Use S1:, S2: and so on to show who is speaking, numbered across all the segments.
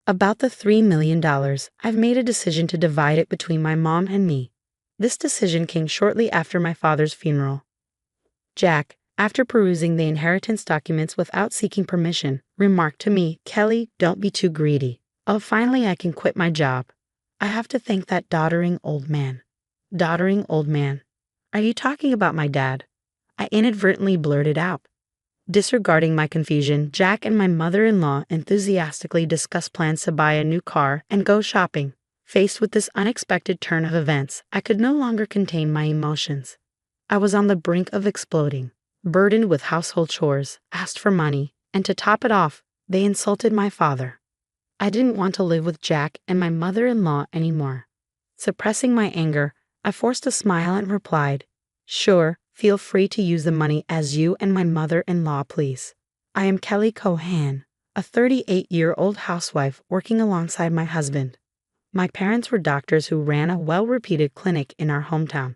S1: About the $3 million, I've made a decision to divide it between my mom and me. This decision came shortly after my father's funeral. Jack, after perusing the inheritance documents without seeking permission, remarked to me, "Kelly, don't be too greedy. Oh, finally I can quit my job. I have to thank that doddering old man." Doddering old man. Are you talking about my dad? I inadvertently blurted out. Disregarding my confusion, Jack and my mother-in-law enthusiastically discussed plans to buy a new car and go shopping. Faced with this unexpected turn of events, I could no longer contain my emotions. I was on the brink of exploding, burdened with household chores, asked for money, and to top it off, they insulted my father. I didn't want to live with Jack and my mother-in-law anymore. Suppressing my anger, I forced a smile and replied, "Sure, feel free to use the money as you and my mother-in-law please. I am Kelly Cohan, a 38-year-old housewife working alongside my husband. My parents were doctors who ran a well-reputed clinic in our hometown.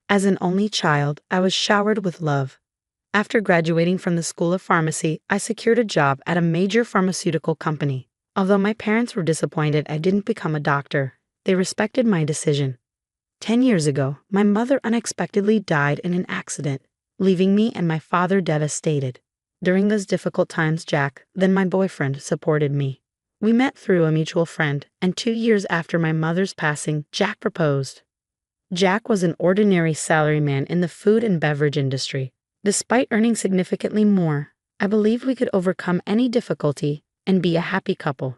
S1: As an only child, I was showered with love. After graduating from the School of Pharmacy, I secured a job at a major pharmaceutical company. Although my parents were disappointed I didn't become a doctor, they respected my decision. 10 years ago, my mother unexpectedly died in an accident, leaving me and my father devastated. During those difficult times, Jack, then my boyfriend, supported me. We met through a mutual friend, and 2 years after my mother's passing, Jack proposed. Jack was an ordinary salaryman in the food and beverage industry. Despite earning significantly more, I believed we could overcome any difficulty and be a happy couple.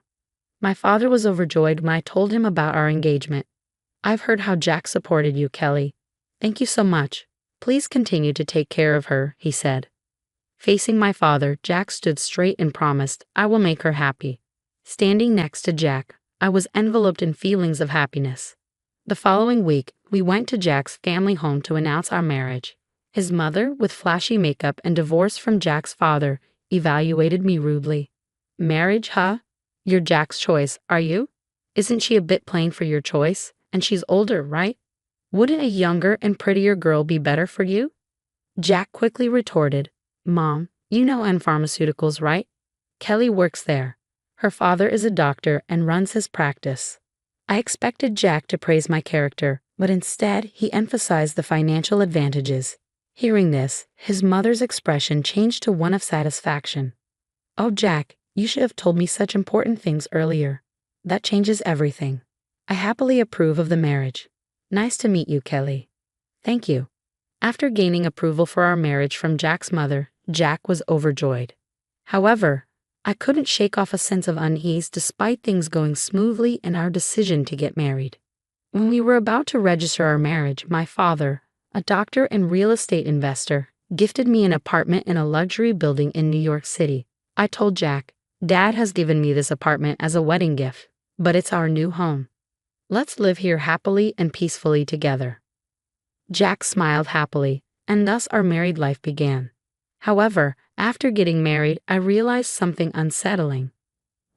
S1: My father was overjoyed when I told him about our engagement. "I've heard how Jack supported you, Kelly. Thank you so much. Please continue to take care of her," he said. Facing my father, Jack stood straight and promised, "I will make her happy." Standing next to Jack, I was enveloped in feelings of happiness. The following week, we went to Jack's family home to announce our marriage. His mother, with flashy makeup and divorce from Jack's father, evaluated me rudely. "Marriage, huh? You're Jack's choice, are you? Isn't she a bit plain for your choice? And she's older, right? Wouldn't a younger and prettier girl be better for you?" Jack quickly retorted, "Mom, you know N Pharmaceuticals, right? Kelly works there. Her father is a doctor and runs his practice." I expected Jack to praise my character, but instead he emphasized the financial advantages. Hearing this, his mother's expression changed to one of satisfaction. "Oh, Jack, you should have told me such important things earlier. That changes everything. I happily approve of the marriage. Nice to meet you, Kelly." "Thank you." After gaining approval for our marriage from Jack's mother, Jack was overjoyed. However, I couldn't shake off a sense of unease despite things going smoothly and our decision to get married. When we were about to register our marriage, my father, a doctor and real estate investor, gifted me an apartment in a luxury building in New York City. I told Jack, "Dad has given me this apartment as a wedding gift, but it's our new home. Let's live here happily and peacefully together." Jack smiled happily, and thus our married life began. However, after getting married, I realized something unsettling.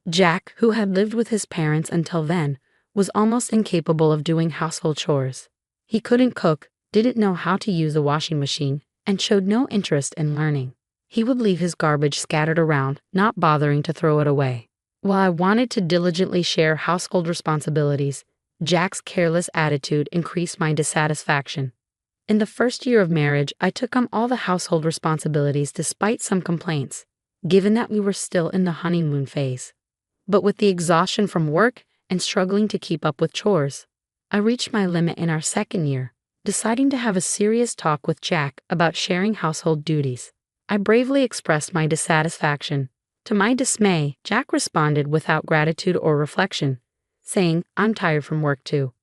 S1: Jack, who had lived with his parents until then, was almost incapable of doing household chores. He couldn't cook, didn't know how to use a washing machine, and showed no interest in learning. He would leave his garbage scattered around, not bothering to throw it away. While I wanted to diligently share household responsibilities, Jack's careless attitude increased my dissatisfaction. In the first year of marriage, I took on all the household responsibilities despite some complaints, given that we were still in the honeymoon phase. But with the exhaustion from work and struggling to keep up with chores, I reached my limit in our second year, deciding to have a serious talk with Jack about sharing household duties. I bravely expressed my dissatisfaction. To my dismay, Jack responded without gratitude or reflection, saying, "I'm tired from work too.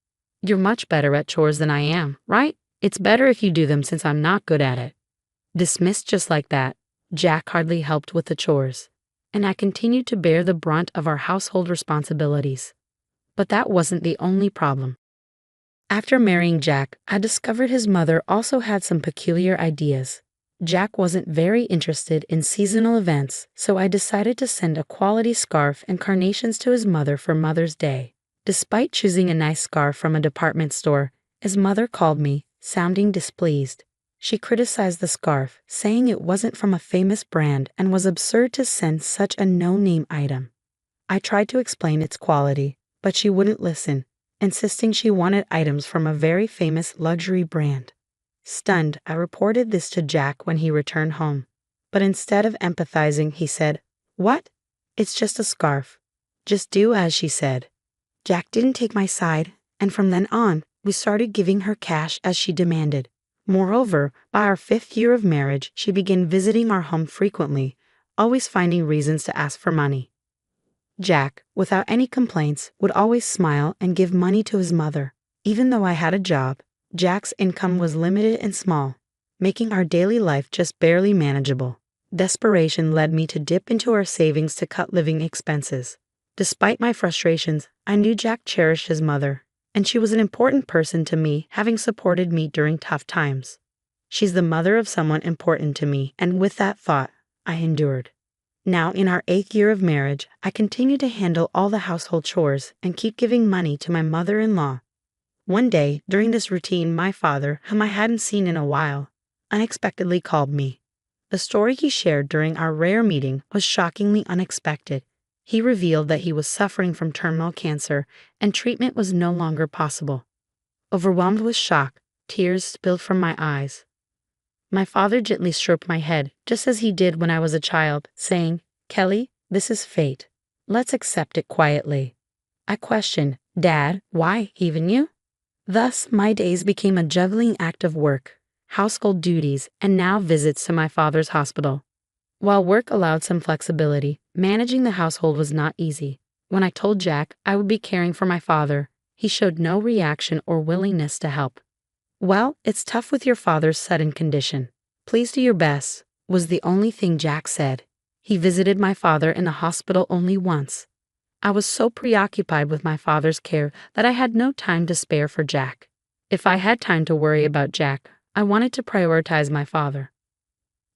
S1: You're much better at chores than I am, right? It's better if you do them since I'm not good at it." Dismissed just like that, Jack hardly helped with the chores, and I continued to bear the brunt of our household responsibilities. But that wasn't the only problem. After marrying Jack, I discovered his mother also had some peculiar ideas. Jack wasn't very interested in seasonal events, so I decided to send a quality scarf and carnations to his mother for Mother's Day. Despite choosing a nice scarf from a department store, his mother called me, sounding displeased. She criticized the scarf, saying it wasn't from a famous brand and was absurd to send such a no-name item. I tried to explain its quality, but she wouldn't listen, insisting she wanted items from a very famous luxury brand. Stunned, I reported this to Jack when he returned home. But instead of empathizing, he said, "What? It's just a scarf. Just do as she said." Jack didn't take my side, and from then on, we started giving her cash as she demanded. Moreover, by our 5th year of marriage, she began visiting our home frequently, always finding reasons to ask for money. Jack, without any complaints, would always smile and give money to his mother. Even though I had a job, Jack's income was limited and small, making our daily life just barely manageable. Desperation led me to dip into our savings to cut living expenses. Despite my frustrations, I knew Jack cherished his mother, and she was an important person to me, having supported me during tough times. She's the mother of someone important to me, and with that thought, I endured. Now, in our 8th year of marriage, I continue to handle all the household chores and keep giving money to my mother-in-law. One day, during this routine, my father, whom I hadn't seen in a while, unexpectedly called me. The story he shared during our rare meeting was shockingly unexpected. He revealed that he was suffering from terminal cancer and treatment was no longer possible. Overwhelmed with shock, tears spilled from my eyes. My father gently stroked my head, just as he did when I was a child, saying, "Kelly, this is fate. Let's accept it quietly." I questioned, "Dad, why, even you?" Thus, my days became a juggling act of work, household duties, and now visits to my father's hospital. While work allowed some flexibility, managing the household was not easy. When I told Jack I would be caring for my father, he showed no reaction or willingness to help. "Well, it's tough with your father's sudden condition. Please do your best," was the only thing Jack said. He visited my father in the hospital only once. I was so preoccupied with my father's care that I had no time to spare for Jack. If I had time to worry about Jack, I wanted to prioritize my father.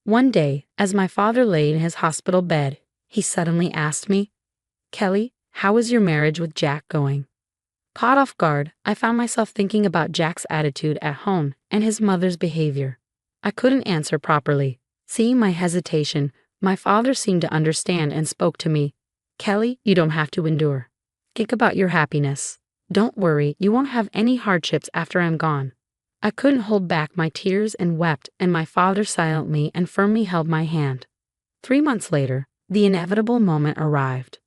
S1: One day, as my father lay in his hospital bed, he suddenly asked me, "Kelly, how is your marriage with Jack going?" Caught off guard, I found myself thinking about Jack's attitude at home and his mother's behavior. I couldn't answer properly. Seeing my hesitation, my father seemed to understand and spoke to me. "Kelly, you don't have to endure. Think about your happiness. Don't worry, you won't have any hardships after I'm gone." I couldn't hold back my tears and wept, and my father silently and firmly held my hand. 3 months later, the inevitable moment arrived.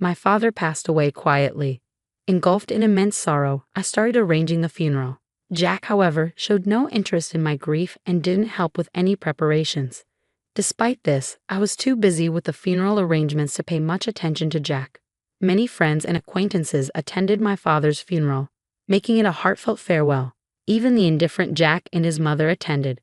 S1: My father passed away quietly. Engulfed in immense sorrow, I started arranging the funeral. Jack, however, showed no interest in my grief and didn't help with any preparations. Despite this, I was too busy with the funeral arrangements to pay much attention to Jack. Many friends and acquaintances attended my father's funeral, making it a heartfelt farewell. Even the indifferent Jack and his mother attended.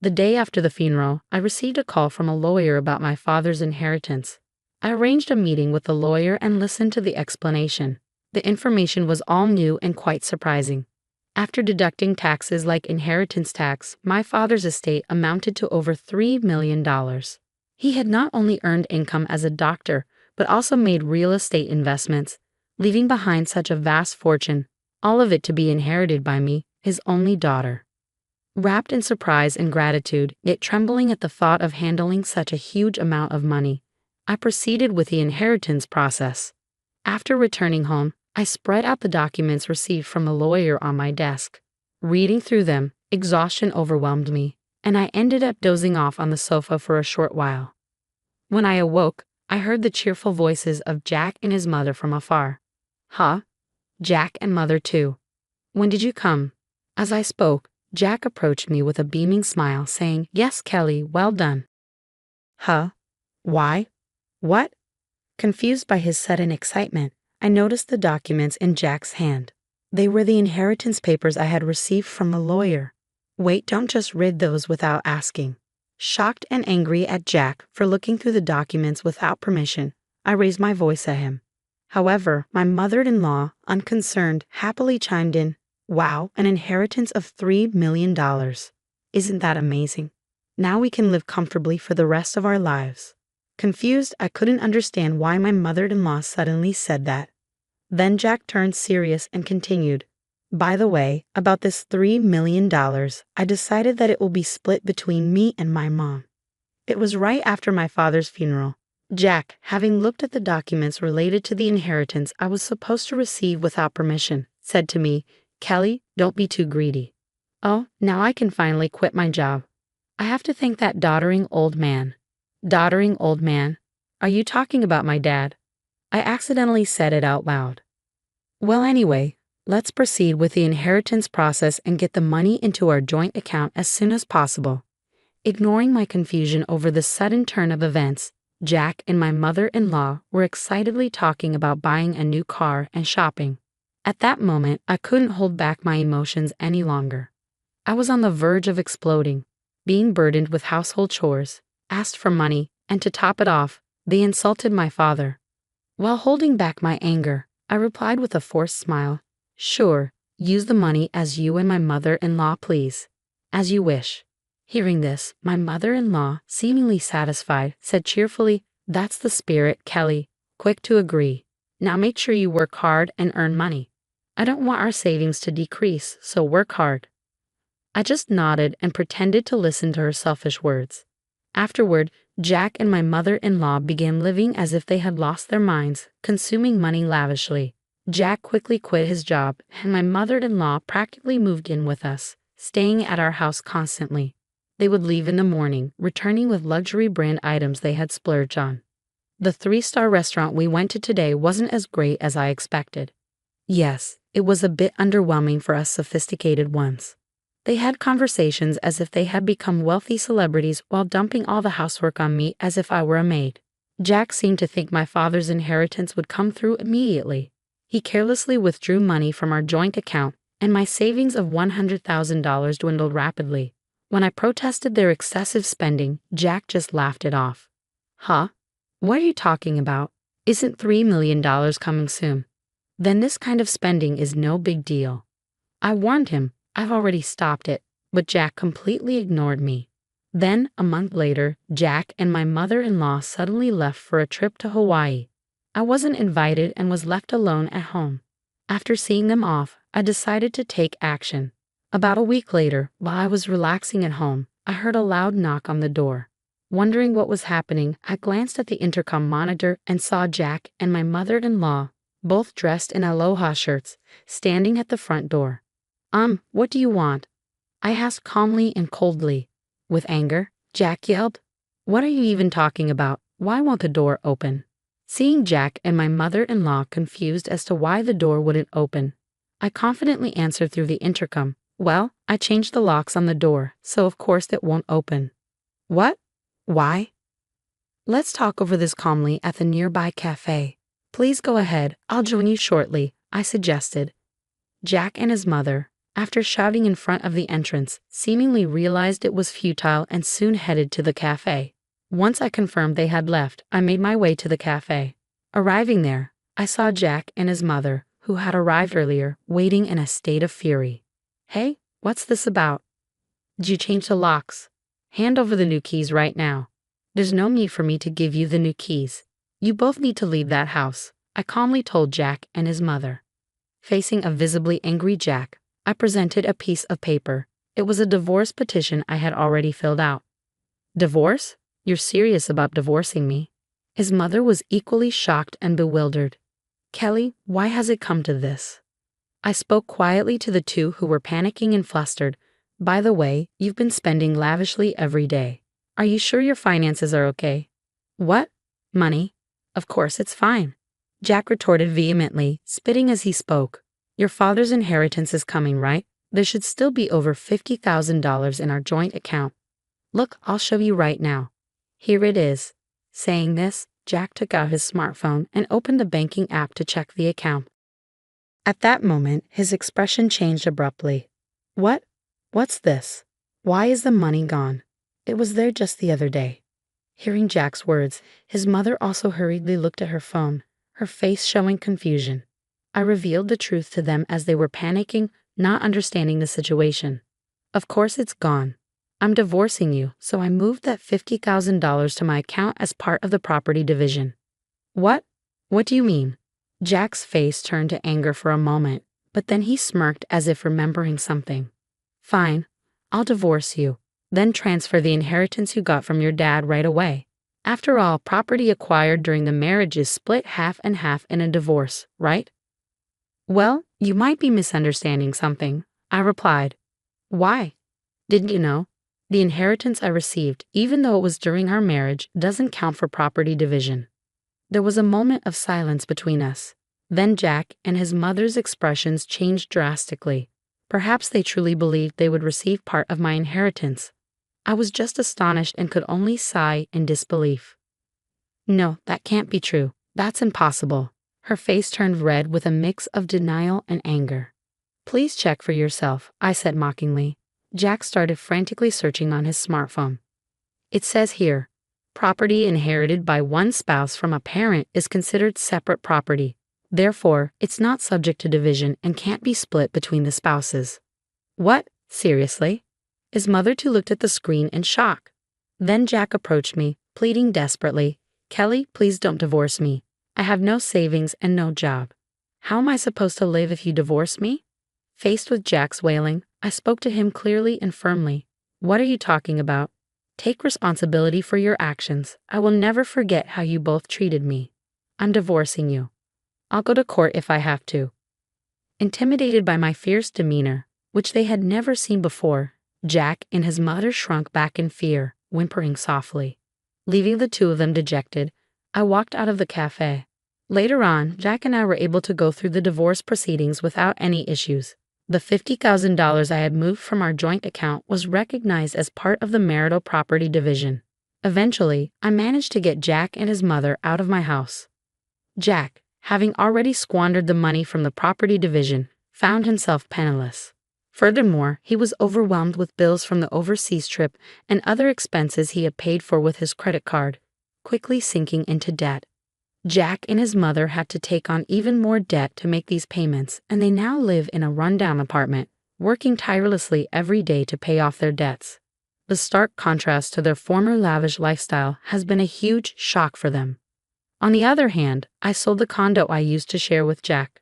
S1: The day after the funeral, I received a call from a lawyer about my father's inheritance. I arranged a meeting with the lawyer and listened to the explanation. The information was all new and quite surprising. After deducting taxes like inheritance tax, my father's estate amounted to over $3 million. He had not only earned income as a doctor, but also made real estate investments, leaving behind such a vast fortune, all of it to be inherited by me, his only daughter. Wrapped in surprise and gratitude, yet trembling at the thought of handling such a huge amount of money, I proceeded with the inheritance process. After returning home, I spread out the documents received from the lawyer on my desk. Reading through them, exhaustion overwhelmed me, and I ended up dozing off on the sofa for a short while. When I awoke, I heard the cheerful voices of Jack and his mother from afar. "Huh? Jack and mother too. When did you come?" As I spoke, Jack approached me with a beaming smile, saying, "Yes, Kelly, well done." "Huh? Why? What?" Confused by his sudden excitement, I noticed the documents in Jack's hand. They were the inheritance papers I had received from the lawyer. "Wait, don't just read those without asking." Shocked and angry at Jack for looking through the documents without permission, I raised my voice at him. However, my mother-in-law, unconcerned, happily chimed in, "Wow, an inheritance of $3 million. Isn't that amazing? Now we can live comfortably for the rest of our lives." Confused, I couldn't understand why my mother-in-law suddenly said that. Then Jack turned serious and continued, "By the way, about this $3 million, I decided that it will be split between me and my mom." It was right after my father's funeral. Jack, having looked at the documents related to the inheritance I was supposed to receive without permission, said to me, "Kelly, don't be too greedy." Oh, now I can finally quit my job. I have to thank that doddering old man. Doddering old man? Are you talking about my dad? I accidentally said it out loud. Well, anyway, let's proceed with the inheritance process and get the money into our joint account as soon as possible. Ignoring my confusion over the sudden turn of events, Jack and my mother-in-law were excitedly talking about buying a new car and shopping. At that moment, I couldn't hold back my emotions any longer. I was on the verge of exploding, being burdened with household chores, asked for money, and to top it off, they insulted my father. While holding back my anger, I replied with a forced smile, "Sure, use the money as you and my mother-in-law please. As you wish." Hearing this, my mother-in-law, seemingly satisfied, said cheerfully, "That's the spirit, Kelly. Quick to agree. Now make sure you work hard and earn money. I don't want our savings to decrease, so work hard." I just nodded and pretended to listen to her selfish words. Afterward, Jack and my mother-in-law began living as if they had lost their minds, consuming money lavishly. Jack quickly quit his job, and my mother-in-law practically moved in with us, staying at our house constantly. They would leave in the morning, returning with luxury brand items they had splurged on. The 3-star restaurant we went to today wasn't as great as I expected. Yes, it was a bit underwhelming for us sophisticated ones. They had conversations as if they had become wealthy celebrities while dumping all the housework on me as if I were a maid. Jack seemed to think my father's inheritance would come through immediately. He carelessly withdrew money from our joint account, and my savings of $100,000 dwindled rapidly. When I protested their excessive spending, Jack just laughed it off. "Huh? What are you talking about? Isn't $3 million coming soon? Then this kind of spending is no big deal." I warned him, I've already stopped it, but Jack completely ignored me. Then, a month later, Jack and my mother-in-law suddenly left for a trip to Hawaii. I wasn't invited and was left alone at home. After seeing them off, I decided to take action. About a week later, while I was relaxing at home, I heard a loud knock on the door. Wondering what was happening, I glanced at the intercom monitor and saw Jack and my mother-in-law, both dressed in aloha shirts, standing at the front door. What do you want?" I asked calmly and coldly. With anger, Jack yelled, "What are you even talking about? Why won't the door open?" Seeing Jack and my mother-in-law confused as to why the door wouldn't open, I confidently answered through the intercom, "Well, I changed the locks on the door, so of course it won't open." "What? Why?" "Let's talk over this calmly at the nearby cafe. Please go ahead, I'll join you shortly," I suggested. Jack and his mother, after shouting in front of the entrance, seemingly realized it was futile and soon headed to the cafe. Once I confirmed they had left, I made my way to the cafe. Arriving there, I saw Jack and his mother, who had arrived earlier, waiting in a state of fury. "Hey, what's this about? Did you change the locks? Hand over the new keys right now." "There's no need for me to give you the new keys. You both need to leave that house," I calmly told Jack and his mother. Facing a visibly angry Jack, I presented a piece of paper. It was a divorce petition I had already filled out. "Divorce? You're serious about divorcing me?" His mother was equally shocked and bewildered. "Kelly, why has it come to this?" I spoke quietly to the two who were panicking and flustered. "By the way, you've been spending lavishly every day. Are you sure your finances are okay?" "What? Money? Of course it's fine," Jack retorted vehemently, spitting as he spoke. "Your father's inheritance is coming, right? There should still be over $50,000 in our joint account. Look, I'll show you right now. Here it is." Saying this, Jack took out his smartphone and opened the banking app to check the account. At that moment, his expression changed abruptly. "What? What's this? Why is the money gone? It was there just the other day." Hearing Jack's words, his mother also hurriedly looked at her phone, her face showing confusion. I revealed the truth to them as they were panicking, not understanding the situation. "Of course it's gone. I'm divorcing you, so I moved that $50,000 to my account as part of the property division." "What? What do you mean?" Jack's face turned to anger for a moment, but then he smirked as if remembering something. "Fine, I'll divorce you, then transfer the inheritance you got from your dad right away. After all, property acquired during the marriage is split half and half in a divorce, right? Well, you might be misunderstanding something, I replied. Why? Didn't you know? The inheritance I received, even though it was during our marriage, doesn't count for property division. There was a moment of silence between us. Then Jack and his mother's expressions changed drastically. Perhaps they truly believed they would receive part of my inheritance. I was just astonished and could only sigh in disbelief. No, that can't be true. That's impossible. Her face turned red with a mix of denial and anger. Please check for yourself, I said mockingly. Jack started frantically searching on his smartphone. It says here, property inherited by one spouse from a parent is considered separate property. Therefore, it's not subject to division and can't be split between the spouses. What? Seriously? His mother too looked at the screen in shock. Then Jack approached me, pleading desperately, Kelly, please don't divorce me. I have no savings and no job. How am I supposed to live if you divorce me? Faced with Jack's wailing, I spoke to him clearly and firmly. What are you talking about? Take responsibility for your actions. I will never forget how you both treated me. I'm divorcing you. I'll go to court if I have to. Intimidated by my fierce demeanor, which they had never seen before, Jack and his mother shrunk back in fear, whimpering softly. Leaving the two of them dejected, I walked out of the cafe. Later on, Jack and I were able to go through the divorce proceedings without any issues. The $50,000 I had moved from our joint account was recognized as part of the marital property division. Eventually, I managed to get Jack and his mother out of my house. Jack, having already squandered the money from the property division, found himself penniless. Furthermore, he was overwhelmed with bills from the overseas trip and other expenses he had paid for with his credit card, quickly sinking into debt. Jack and his mother had to take on even more debt to make these payments, and they now live in a rundown apartment, working tirelessly every day to pay off their debts. The stark contrast to their former lavish lifestyle has been a huge shock for them. On the other hand, I sold the condo I used to share with Jack.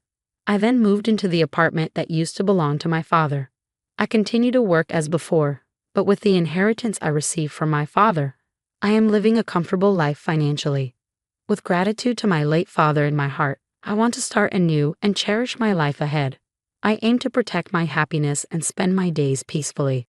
S1: I then moved into the apartment that used to belong to my father. I continue to work as before, but with the inheritance I received from my father, I am living a comfortable life financially. With gratitude to my late father in my heart, I want to start anew and cherish my life ahead. I aim to protect my happiness and spend my days peacefully.